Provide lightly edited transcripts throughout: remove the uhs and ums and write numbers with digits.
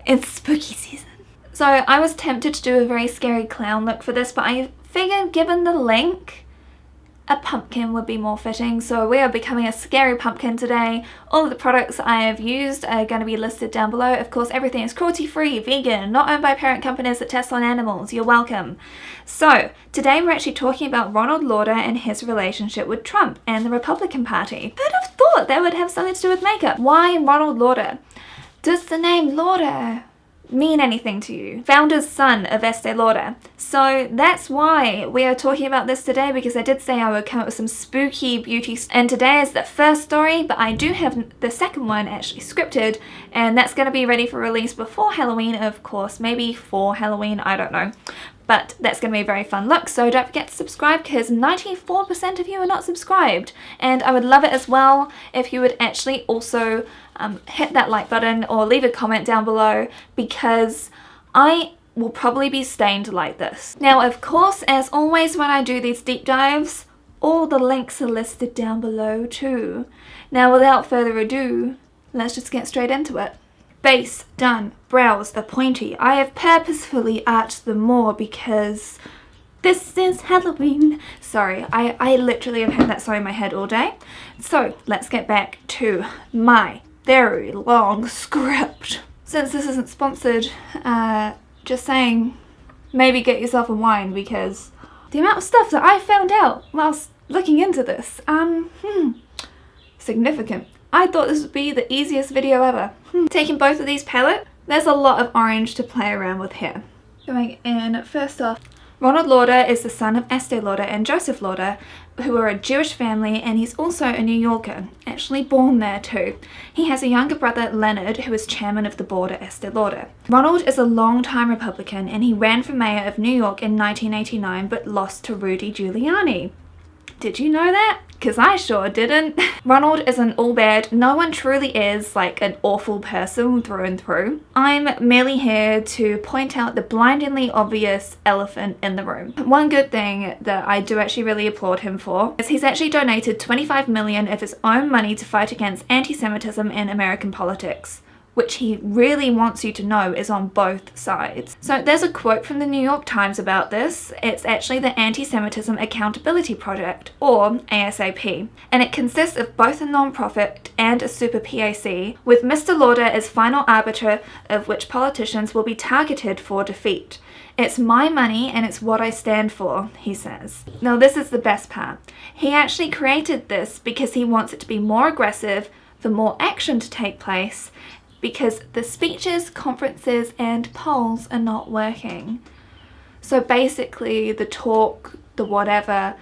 It's spooky season. So I was tempted to do a very scary clown look for this, but I figured given the link, a pumpkin would be more fitting. So we are becoming a scary pumpkin today. All of the products I have used are going to be listed down below. Of course, everything is cruelty-free, vegan, not owned by parent companies that test on animals. You're welcome. So today we're actually talking about Ronald Lauder and his relationship with Trump and the Republican Party. Who'd have thought that would have something to do with makeup? Why Ronald Lauder? Does the name Lauder mean anything to you? Founder's son of Estee Lauder. So that's why we are talking about this today, because I did say I would come up with some spooky beauty, and today is the first story, but I do have the second one actually scripted, and that's going to be ready for release before Halloween, of course, maybe for Halloween, I don't know. But that's going to be a very fun look, so don't forget to subscribe because 94% of you are not subscribed. And I would love it as well if you would actually also hit that like button or leave a comment down below, because I will probably be stained like this. Now, of course, as always when I do these deep dives, all the links are listed down below too. Now, without further ado, let's just get straight into it. Base, done. Brows, a pointy. I have purposefully arched them more because this is Halloween. Sorry, I literally have had that song in my head all day. So let's get back to my very long script. Since this isn't sponsored, just saying, maybe get yourself a wine, because the amount of stuff that I found out whilst looking into this, significant. I thought this would be the easiest video ever. Taking both of these palettes, there's a lot of orange to play around with here. Going in, first off, Ronald Lauder is the son of Estee Lauder and Joseph Lauder, who are a Jewish family, and he's also a New Yorker, actually born there too. He has a younger brother, Leonard, who is chairman of the board at Estee Lauder. Ronald is a long-time Republican, and he ran for mayor of New York in 1989 but lost to Rudy Giuliani. Did you know that? Because I sure didn't. Ronald isn't all bad. No one truly is like an awful person through and through. I'm merely here to point out the blindingly obvious elephant in the room. One good thing that I do actually really applaud him for is he's actually donated $25 million of his own money to fight against anti-Semitism in American politics, which he really wants you to know is on both sides. So there's a quote from the New York Times about this. It's actually the Anti-Semitism Accountability Project, or ASAP, and it consists of both a non-profit and a super PAC, with Mr. Lauder as final arbiter of which politicians will be targeted for defeat. It's my money and it's what I stand for, he says. Now this is the best part. He actually created this because he wants it to be more aggressive, for more action to take place, because the speeches, conferences, and polls are not working. So basically the talk, the whatever,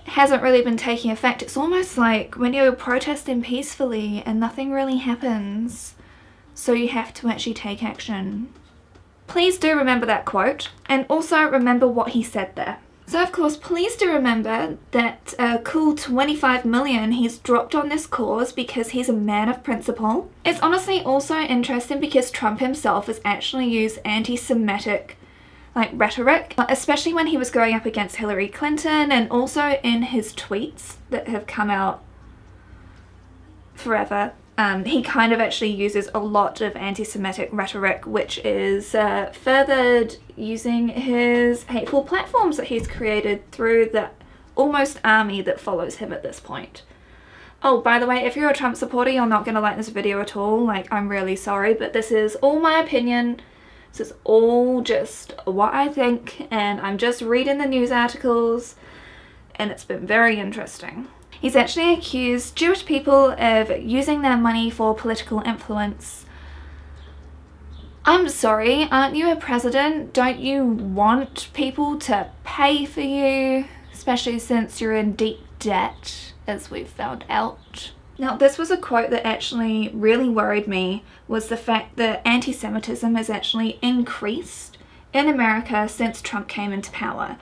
hasn't really been taking effect. It's almost like when you're protesting peacefully and nothing really happens, so you have to actually take action. Please do remember that quote, and also remember what he said there. So of course, please do remember that a cool $25 million he's dropped on this cause because he's a man of principle. It's honestly also interesting because Trump himself has actually used anti-Semitic rhetoric, especially when he was going up against Hillary Clinton, and also in his tweets that have come out forever. He kind of actually uses a lot of anti-Semitic rhetoric, which is furthered using his hateful platforms that he's created through the almost army that follows him at this point. Oh, by the way, if you're a Trump supporter, you're not going to like this video at all. Like, I'm really sorry, but this is all my opinion. This is all just what I think, and I'm just reading the news articles, and it's been very interesting. He's actually accused Jewish people of using their money for political influence. I'm sorry, aren't you a president? Don't you want people to pay for you? Especially since you're in deep debt, as we've found out. Now, this was a quote that actually really worried me, was the fact that anti-Semitism has actually increased in America since Trump came into power.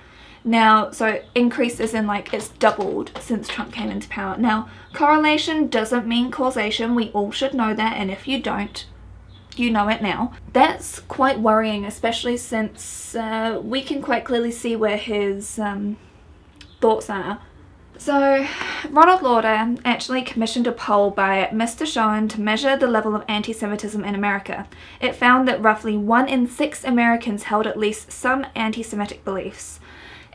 Now, so increase as in like it's doubled since Trump came into power. Now, correlation doesn't mean causation. We all should know that, and if you don't, you know it now. That's quite worrying, especially since we can quite clearly see where his thoughts are So, Ronald Lauder actually commissioned a poll by Mr. Schoen to measure the level of anti-Semitism in America. It found that roughly 1 in 6 Americans held at least some anti-Semitic beliefs,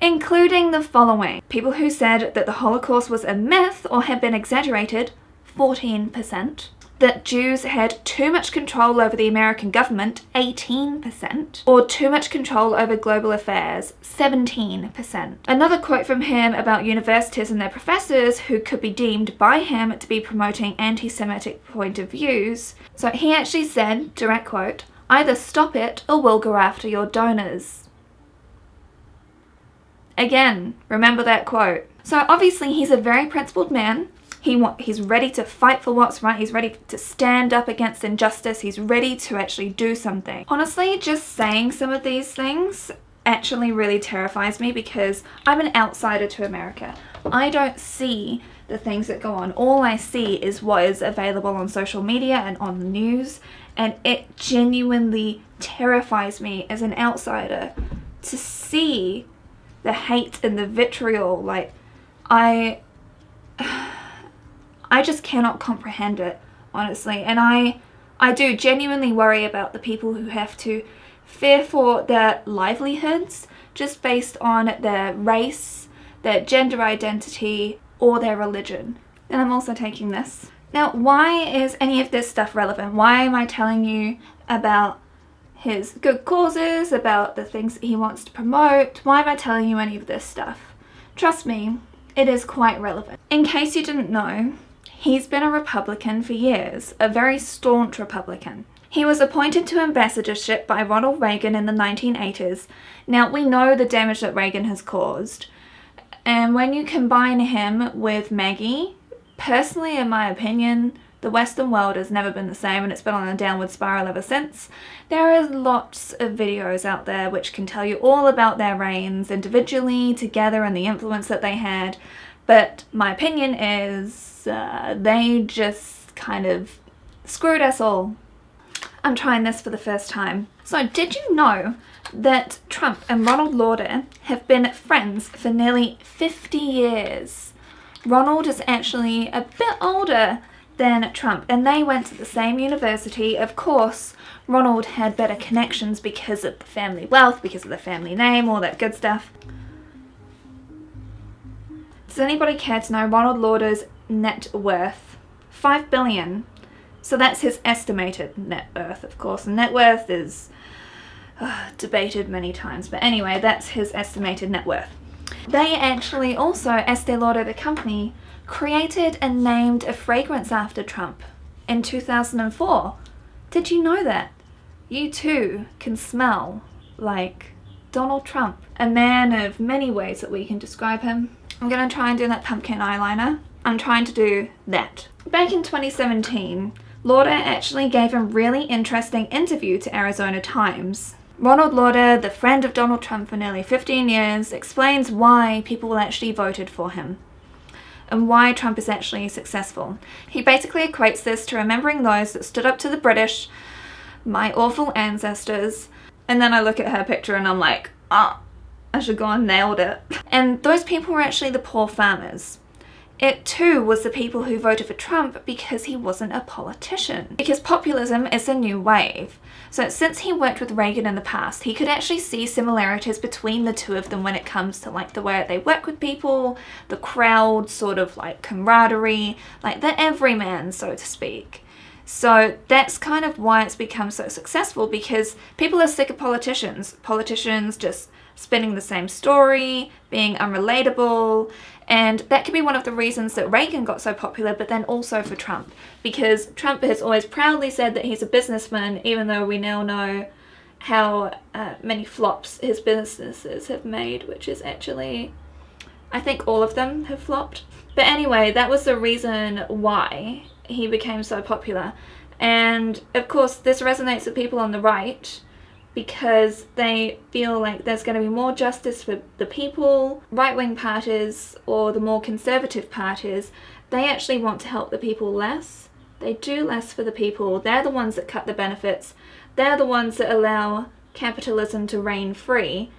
including the following. People who said that the Holocaust was a myth or had been exaggerated, 14%. That Jews had too much control over the American government, 18%, or too much control over global affairs, 17%. Another quote from him about universities and their professors who could be deemed by him to be promoting anti-Semitic point of views. So he actually said, direct quote, "Either stop it or we'll go after your donors." Again, remember that quote. So obviously he's a very principled man. He's ready to fight for what's right. He's ready to stand up against injustice. He's ready to actually do something. Honestly, just saying some of these things actually really terrifies me because I'm an outsider to America. I don't see the things that go on. All I see is what is available on social media and on the news, and it genuinely terrifies me as an outsider to see the hate and the vitriol. Like, I just cannot comprehend it, honestly. And I do genuinely worry about the people who have to fear for their livelihoods just based on their race, their gender identity, or their religion. And I'm also taking this. Now, why is any of this stuff relevant? Why am I telling you about his good causes, about the things that he wants to promote? Why am I telling you any of this stuff? Trust me, it is quite relevant. In case you didn't know, he's been a Republican for years, a very staunch Republican. He was appointed to ambassadorship by Ronald Reagan in the 1980s. Now, we know the damage that Reagan has caused. And when you combine him with Maggie, personally, in my opinion, the Western world has never been the same, and it's been on a downward spiral ever since. There are lots of videos out there which can tell you all about their reigns, individually, together, and the influence that they had. But my opinion is they just kind of screwed us all. I'm trying this for the first time. So did you know that Trump and Ronald Lauder have been friends for nearly 50 years? Ronald is actually a bit older than Trump, and they went to the same university. Of course, Ronald had better connections because of the family wealth, because of the family name, all that good stuff. Does anybody care to know Ronald Lauder's net worth? $5 billion. So that's his estimated net worth, of course. And net worth is debated many times. But anyway, that's his estimated net worth. They actually also, Estee Lauder, the company, created and named a fragrance after Trump in 2004. Did you know that? You too can smell like Donald Trump, a man of many ways that we can describe him. I'm going to try and do that pumpkin eyeliner. I'm trying to do that. Back in 2017, Lauder actually gave a really interesting interview to Arizona Times. Ronald Lauder, the friend of Donald Trump for nearly 15 years, explains why people actually voted for him and why Trump is actually successful. He basically equates this to remembering those that stood up to the British, my awful ancestors, and then I look at her picture and I'm like, I should go and nailed it. And those people were actually the poor farmers. It too was the people who voted for Trump because he wasn't a politician. Because populism is a new wave. So since he worked with Reagan in the past, he could actually see similarities between the two of them when it comes to like the way they work with people, the crowd sort of like camaraderie, like the everyman, so to speak. So that's kind of why it's become so successful, because people are sick of politicians. Politicians just spinning the same story, being unrelatable, and that could be one of the reasons that Reagan got so popular, but then also for Trump, because Trump has always proudly said that he's a businessman, even though we now know how many flops his businesses have made, which is actually, I think all of them have flopped. But anyway, that was the reason why he became so popular. And of course this resonates with people on the right, because they feel like there's going to be more justice for the people. Right-wing parties or the more conservative parties, they actually want to help the people less. They do less for the people. They're the ones that cut the benefits. They're the ones that allow capitalism to reign free.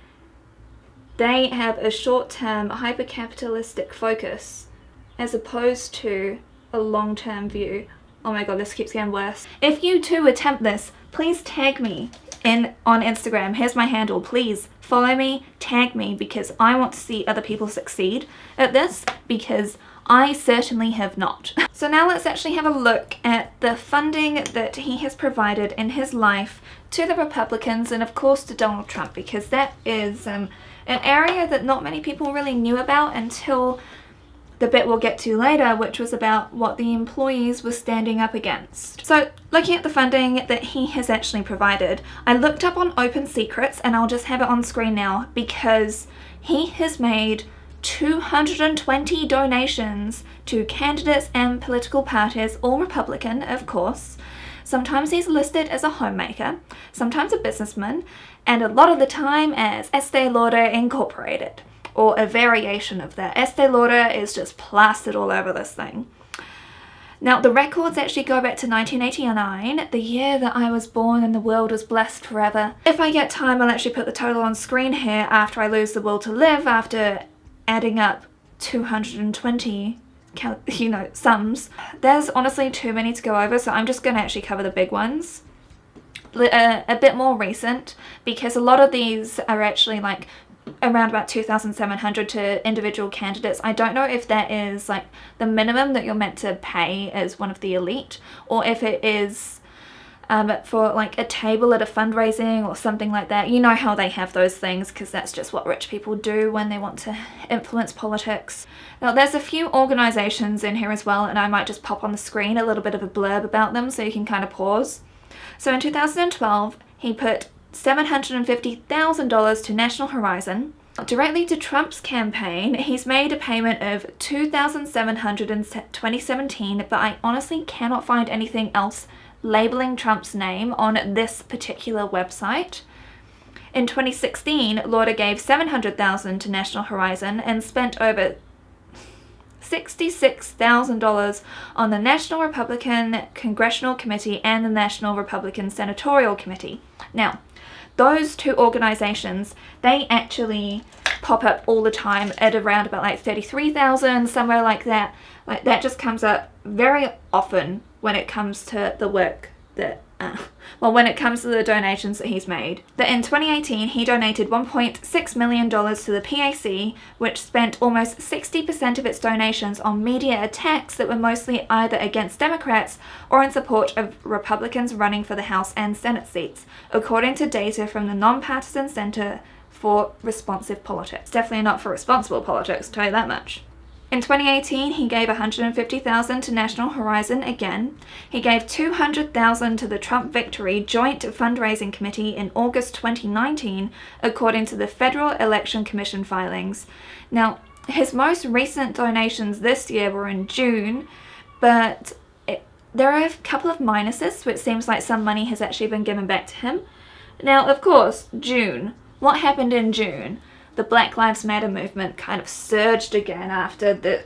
they have a short-term hyper-capitalistic focus as opposed to a long-term view. Oh my god, this keeps getting worse. If you too attempt this, please tag me on Instagram. Here's my handle. Please follow me, tag me, because I want to see other people succeed at this, because I certainly have not. So now let's actually have a look at the funding that he has provided in his life to the Republicans and of course to Donald Trump, because that is an area that not many people really knew about until the bit we'll get to later, which was about what the employees were standing up against. So looking at the funding that he has actually provided, I looked up on Open Secrets, and I'll just have it on screen now, because he has made 220 donations to candidates and political parties, all Republican of course. Sometimes he's listed as a homemaker, sometimes a businessman, and a lot of the time as Estee Lauder Incorporated, or a variation of that. Estee Lauder is just plastered all over this thing. Now the records actually go back to 1989, the year that I was born and the world was blessed forever. If I get time, I'll actually put the total on screen here after I lose the will to live, after adding up 220 sums. There's honestly too many to go over, so I'm just going to actually cover the big ones. A bit more recent, because a lot of these are actually like around about 2,700 to individual candidates. I don't know if that is like the minimum that you're meant to pay as one of the elite, or if it is for like a table at a fundraising or something like that. You know how they have those things, because that's just what rich people do when they want to influence politics. Now there's a few organizations in here as well, and I might just pop on the screen a little bit of a blurb about them so you can kind of pause. So in 2012 he put $750,000 to National Horizon. Directly to Trump's campaign, he's made a payment of $2,700 in 2017, but I honestly cannot find anything else labeling Trump's name on this particular website. In 2016, Lauder gave $700,000 to National Horizon and spent over $66,000 on the National Republican Congressional Committee and the National Republican Senatorial Committee. Now, those two organizations, they actually pop up all the time at around about like 33,000, somewhere like that. Like that just comes up very often when it comes to the work that, when it comes to the donations that he's made. That in 2018, he donated $1.6 million to the PAC, which spent almost 60% of its donations on media attacks that were mostly either against Democrats or in support of Republicans running for the House and Senate seats, according to data from the Nonpartisan Center for Responsive Politics. Definitely not for responsible politics, I'll tell you that much. In 2018, he gave $150,000 to National Horizon again. He gave $200,000 to the Trump Victory Joint Fundraising Committee in August 2019, according to the Federal Election Commission filings. Now, his most recent donations this year were in June, but there are a couple of minuses, so it seems like some money has actually been given back to him. Now, of course, June. What happened in June? The Black Lives Matter movement kind of surged again after the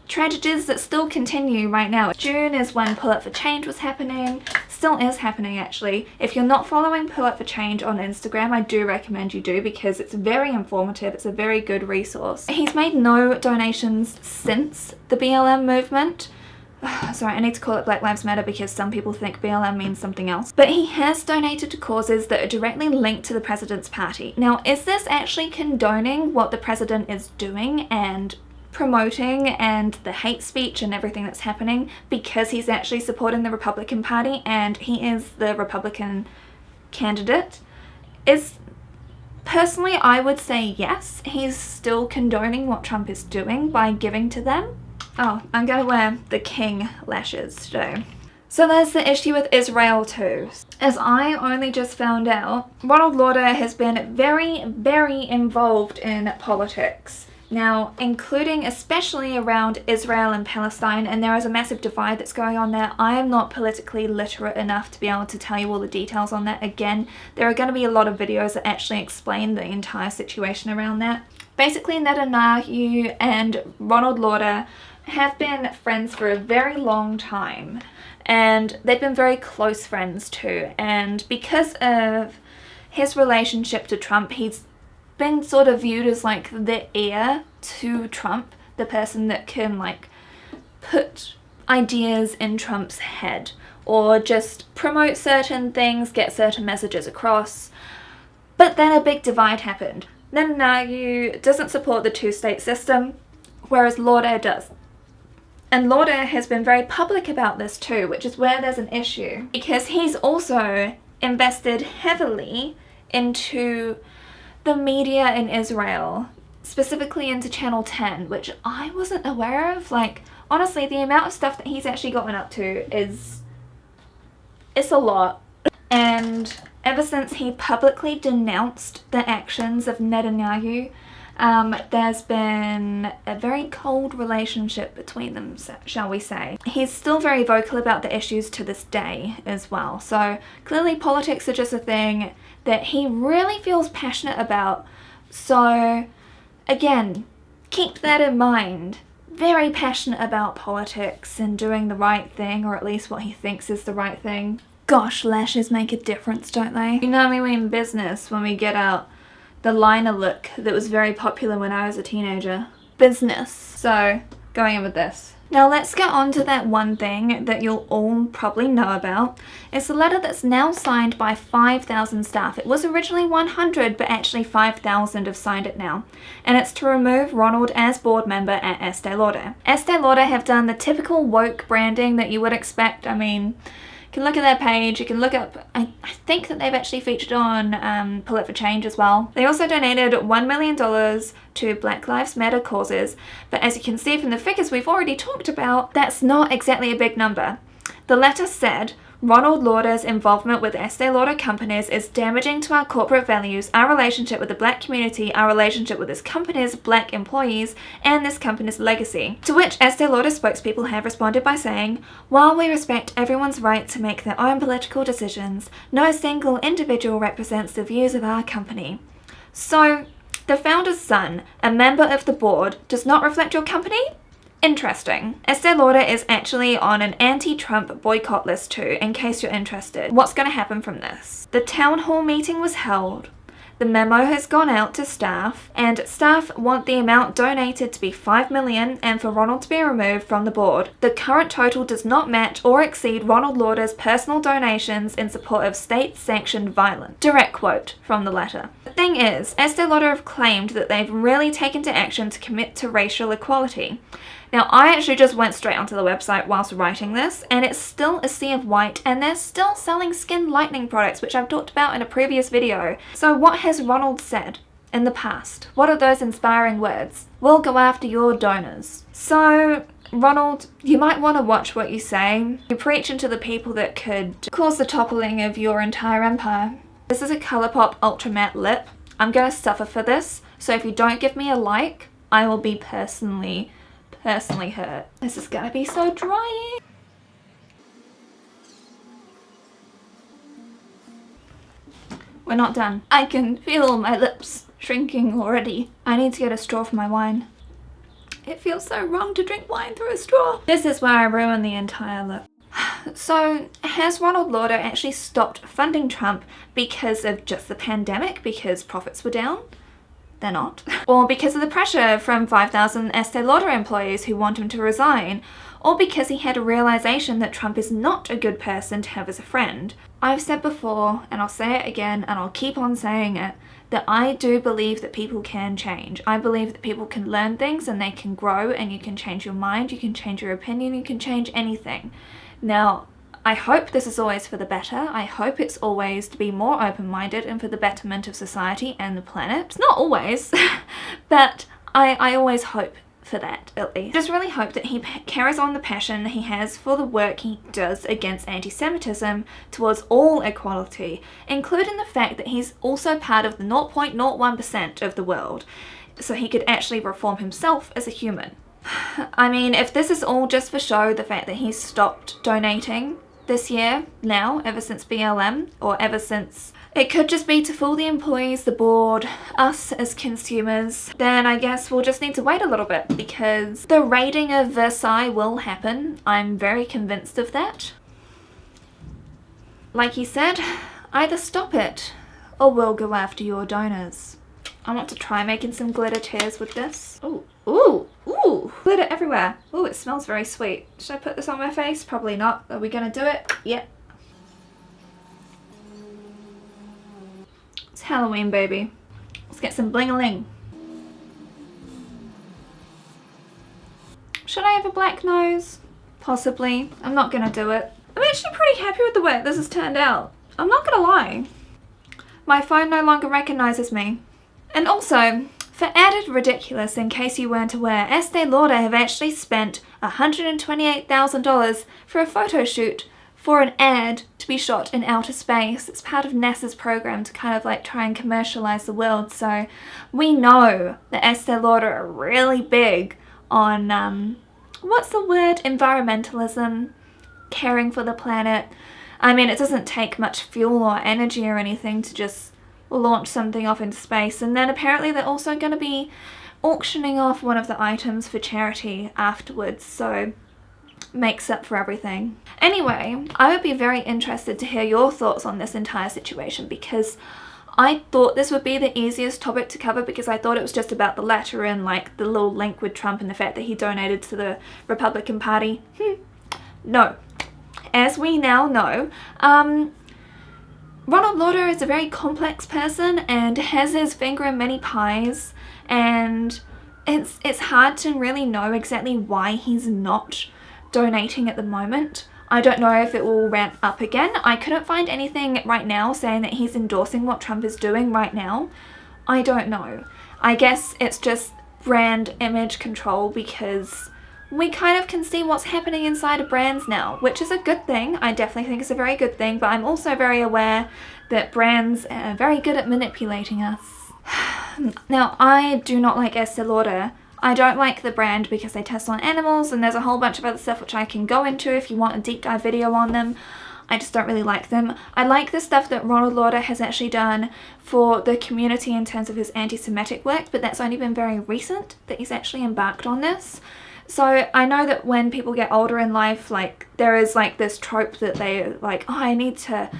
tragedies that still continue right now. June is when Pull Up for Change was happening, still is happening actually. If you're not following Pull Up for Change on Instagram, I do recommend you do, because it's very informative, it's a very good resource. He's made no donations since the BLM movement. Sorry, I need to call it Black Lives Matter because some people think BLM means something else. But he has donated to causes that are directly linked to the president's party. Now, is this actually condoning what the president is doing and promoting and the hate speech and everything that's happening because he's actually supporting the Republican Party and he is the Republican candidate? Personally, I would say yes. He's still condoning what Trump is doing by giving to them. Oh, I'm gonna wear the king lashes today. So there's the issue with Israel too. As I only just found out, Ronald Lauder has been very, very involved in politics. Now, including especially around Israel and Palestine, and there is a massive divide that's going on there. I am not politically literate enough to be able to tell you all the details on that. Again, there are going to be a lot of videos that actually explain the entire situation around that. Basically, Netanyahu and Ronald Lauder have been friends for a very long time, and they've been very close friends too, and because of his relationship to Trump, he's been sort of viewed as like the heir to Trump, the person that can like put ideas in Trump's head or just promote certain things, get certain messages across. But then a big divide happened. Netanyahu doesn't support the two-state system, whereas Lauder does. And Lauder has been very public about this too, which is where there's an issue, because he's also invested heavily into the media in Israel, specifically into Channel 10, which I wasn't aware of. Like, honestly, the amount of stuff that he's actually gotten up to it's a lot. And ever since he publicly denounced the actions of Netanyahu, there's been a very cold relationship between them, shall we say. He's still very vocal about the issues to this day as well. So clearly politics are just a thing that he really feels passionate about. So again, keep that in mind. Very passionate about politics and doing the right thing, or at least what he thinks is the right thing. Gosh, lashes make a difference, don't they? You know, we in business when we get out the liner look that was very popular when I was a teenager. Business. So, going in with this. Now let's get on to that one thing that you'll all probably know about. It's a letter that's now signed by 5,000 staff. It was originally 100, but actually 5,000 have signed it now. And it's to remove Ronald as board member at Estee Lauder. Estee Lauder have done the typical woke branding that you would expect. I mean, you can look at their page, you can look up, I think that they've actually featured on Palette for Change as well. They also donated $1 million to Black Lives Matter causes, but as you can see from the figures we've already talked about, that's not exactly a big number. The letter said, Ronald Lauder's involvement with Estee Lauder companies is damaging to our corporate values, our relationship with the black community, our relationship with this company's black employees, and this company's legacy. To which Estee Lauder spokespeople have responded by saying, while we respect everyone's right to make their own political decisions, no single individual represents the views of our company. So, the founder's son, a member of the board, does not reflect your company? Interesting. Estee Lauder is actually on an anti-Trump boycott list too, in case you're interested. What's going to happen from this? The town hall meeting was held, the memo has gone out to staff, and staff want the amount donated to be $5 million and for Ronald to be removed from the board. The current total does not match or exceed Ronald Lauder's personal donations in support of state-sanctioned violence. Direct quote from the letter. The thing is, Estee Lauder have claimed that they've really taken to action to commit to racial equality. Now, I actually just went straight onto the website whilst writing this, and it's still a sea of white, and they're still selling skin lightening products, which I've talked about in a previous video. So what has Ronald said in the past? What are those inspiring words? We'll go after your donors. So, Ronald, you might want to watch what you say. You're preaching to the people that could cause the toppling of your entire empire. This is a Colourpop Ultra Matte Lip. I'm going to suffer for this, so if you don't give me a like, I will be personally hurt. This is gonna be so dry. We're not done. I can feel my lips shrinking already. I need to get a straw for my wine. It feels so wrong to drink wine through a straw. This is where I ruin the entire lip. So, has Ronald Lauder actually stopped funding Trump because of just the pandemic, because profits were down? They're not. Or because of the pressure from 5,000 Estee Lauder employees who want him to resign, or because he had a realization that Trump is not a good person to have as a friend. I've said before, and I'll say it again, and I'll keep on saying it, that I do believe that people can change. I believe that people can learn things and they can grow, and you can change your mind, you can change your opinion, you can change anything. Now, I hope this is always for the better. I hope it's always to be more open-minded and for the betterment of society and the planet. It's not always, but I always hope for that, at least. I just really hope that he carries on the passion he has for the work he does against anti-Semitism towards all equality, including the fact that he's also part of the 0.01% of the world, so he could actually reform himself as a human. I mean, if this is all just for show, the fact that he's stopped donating this year now, ever since BLM, or ever since, it could just be to fool the employees, the board, us as consumers, then I guess we'll just need to wait a little bit, because the raiding of Versailles will happen. I'm very convinced of that. Like he said, either stop it or we'll go after your donors. I want to try making some glitter tears with this. Ooh, ooh, ooh. Glitter everywhere. Ooh, it smells very sweet. Should I put this on my face? Probably not. Are we gonna do it? Yep. It's Halloween, baby. Let's get some bling-a-ling. Should I have a black nose? Possibly. I'm not gonna do it. I'm actually pretty happy with the way this has turned out. I'm not gonna lie. My phone no longer recognizes me. And also, for added ridiculous, in case you weren't aware, Estee Lauder have actually spent $128,000 for a photo shoot for an ad to be shot in outer space. It's part of NASA's program to kind of like try and commercialize the world. So we know that Estee Lauder are really big on, what's the word? Environmentalism, caring for the planet. I mean, it doesn't take much fuel or energy or anything to just launch something off into space. And then apparently they're also going to be auctioning off one of the items for charity afterwards. So makes up for everything. Anyway, I would be very interested to hear your thoughts on this entire situation, because I thought this would be the easiest topic to cover, because I thought it was just about the letter and like the little link with Trump and the fact that he donated to the Republican Party. No. As we now know, Ronald Lauder is a very complex person and has his finger in many pies, and it's hard to really know exactly why he's not donating at the moment. I don't know if it will ramp up again. I couldn't find anything right now saying that he's endorsing what Trump is doing right now. I don't know. I guess it's just brand image control, because we kind of can see what's happening inside of brands now, which is a good thing. I definitely think it's a very good thing, but I'm also very aware that brands are very good at manipulating us. Now, I do not like Estee Lauder. I don't like the brand because they test on animals, and there's a whole bunch of other stuff which I can go into if you want a deep dive video on them. I just don't really like them. I like the stuff that Ronald Lauder has actually done for the community in terms of his anti-Semitic work, but that's only been very recent that he's actually embarked on this. So I know that when people get older in life, like there is like this trope that they like, oh, I need to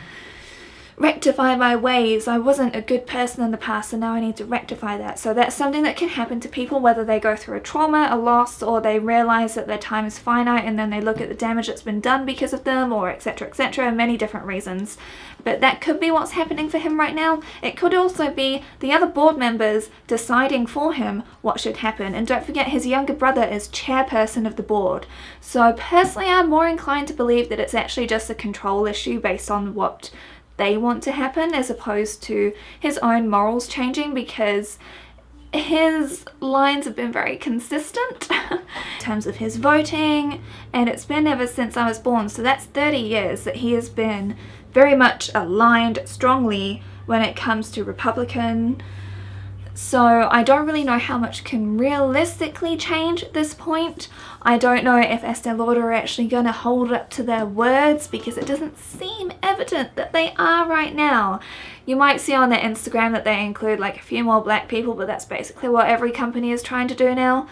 rectify my ways. I wasn't a good person in the past, and now I need to rectify that. So that's something that can happen to people, whether they go through a trauma, a loss, or they realize that their time is finite and then they look at the damage that's been done because of them, or etc, many different reasons. But that could be what's happening for him right now. It could also be the other board members deciding for him what should happen. And don't forget, his younger brother is chairperson of the board. So personally, I'm more inclined to believe that it's actually just a control issue based on what they want to happen, as opposed to his own morals changing, because his lines have been very consistent in terms of his voting, and it's been ever since I was born. So that's 30 years that he has been very much aligned strongly when it comes to Republican. So I don't really know how much can realistically change at this point. I don't know if Estee Lauder are actually going to hold up to their words, because it doesn't seem evident that they are right now. You might see on their Instagram that they include like a few more black people, but that's basically what every company is trying to do now.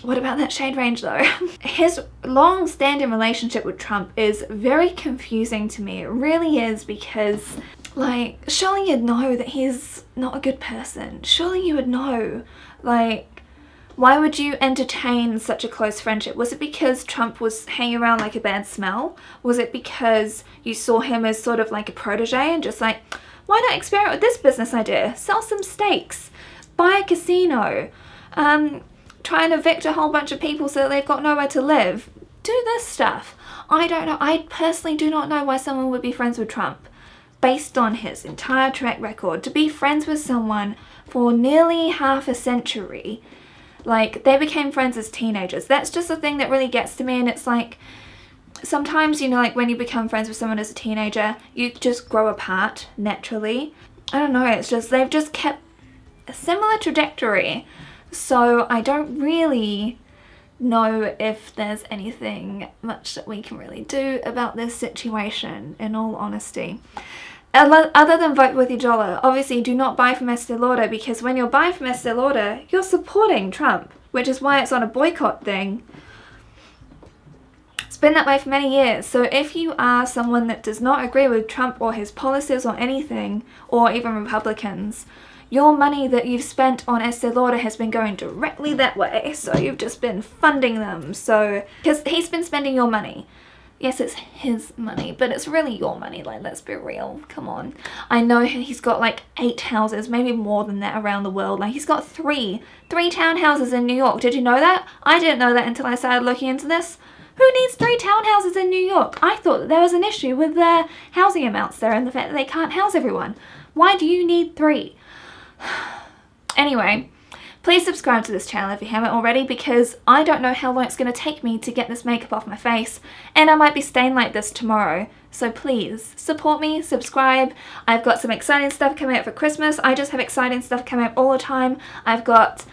What about that shade range though? His long-standing relationship with Trump is very confusing to me. It really is, because like, surely you'd know that he's not a good person. Surely you would know. Like, why would you entertain such a close friendship? Was it because Trump was hanging around like a bad smell? Was it because you saw him as sort of like a protege and just like, why not experiment with this business idea? Sell some steaks, buy a casino, try and evict a whole bunch of people so that they've got nowhere to live. Do this stuff. I don't know. I personally do not know why someone would be friends with Trump based on his entire track record. To be friends with someone for nearly half a century, like they became friends as teenagers. That's just the thing that really gets to me. And it's like, sometimes, you know, like when you become friends with someone as a teenager, you just grow apart naturally. I don't know, it's just they've just kept a similar trajectory. So I don't really know if there's anything much that we can really do about this situation, in all honesty. Other than vote with your dollar. Obviously, do not buy from Estee Lauder, because when you're buying from Estee Lauder, you're supporting Trump, which is why it's on a boycott thing. It's been that way for many years. So if you are someone that does not agree with Trump or his policies or anything, or even Republicans, your money that you've spent on Estee Lauder has been going directly that way. So you've just been funding them. So, because he's been spending your money. Yes, it's his money, but it's really your money. Like, let's be real. Come on. I know he's got like 8 houses, maybe more than that around the world. Like, he's got three townhouses in New York. Did you know that? I didn't know that until I started looking into this. Who needs 3 townhouses in New York? I thought that there was an issue with their housing amounts there and the fact that they can't house everyone. Why do you need 3? Anyway, please subscribe to this channel if you haven't already, because I don't know how long it's going to take me to get this makeup off my face, and I might be staying like this tomorrow. So please support me, subscribe. I've got some exciting stuff coming up for Christmas. I just have exciting stuff coming up all the time. I've got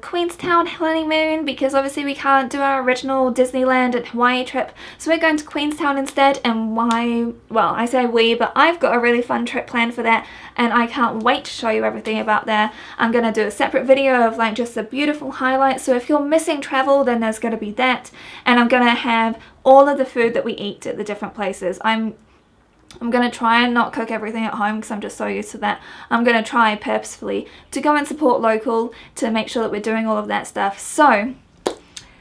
Queenstown honeymoon, because obviously we can't do our original Disneyland and Hawaii trip, so we're going to Queenstown instead. And why, well, I say we, but I've got a really fun trip planned for that, and I can't wait to show you everything about there. I'm going to do a separate video of like just the beautiful highlights, so if you're missing travel, then there's going to be that, and I'm going to have all of the food that we eat at the different places. I'm going to try and not cook everything at home because I'm just so used to that. I'm going to try purposefully to go and support local, to make sure that we're doing all of that stuff. So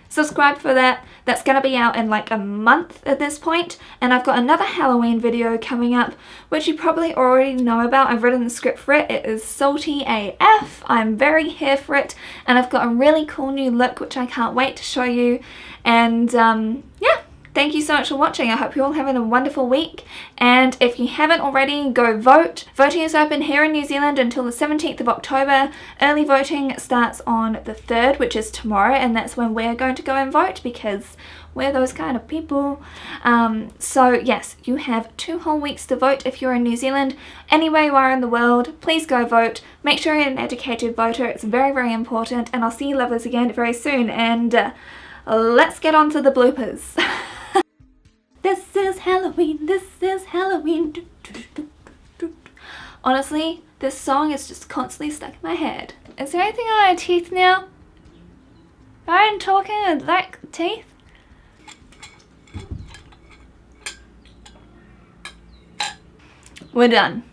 subscribe for that. That's going to be out in like a month at this point. And I've got another Halloween video coming up, which you probably already know about. I've written the script for it. It is salty AF. I'm very here for it. And I've got a really cool new look, which I can't wait to show you. And yeah. Thank you so much for watching. I hope you're all having a wonderful week. And if you haven't already, go vote. Voting is open here in New Zealand until the 17th of October. Early voting starts on the 3rd, which is tomorrow. And that's when we're going to go and vote, because we're those kind of people. So yes, you have 2 whole weeks to vote if you're in New Zealand. Anywhere you are in the world, please go vote. Make sure you're an educated voter. It's very, very important. And I'll see you lovelies again very soon. And let's get on to the bloopers. This is Halloween, this is Halloween. Honestly, this song is just constantly stuck in my head. Is there anything on my teeth now? I'm talking with black teeth. We're done.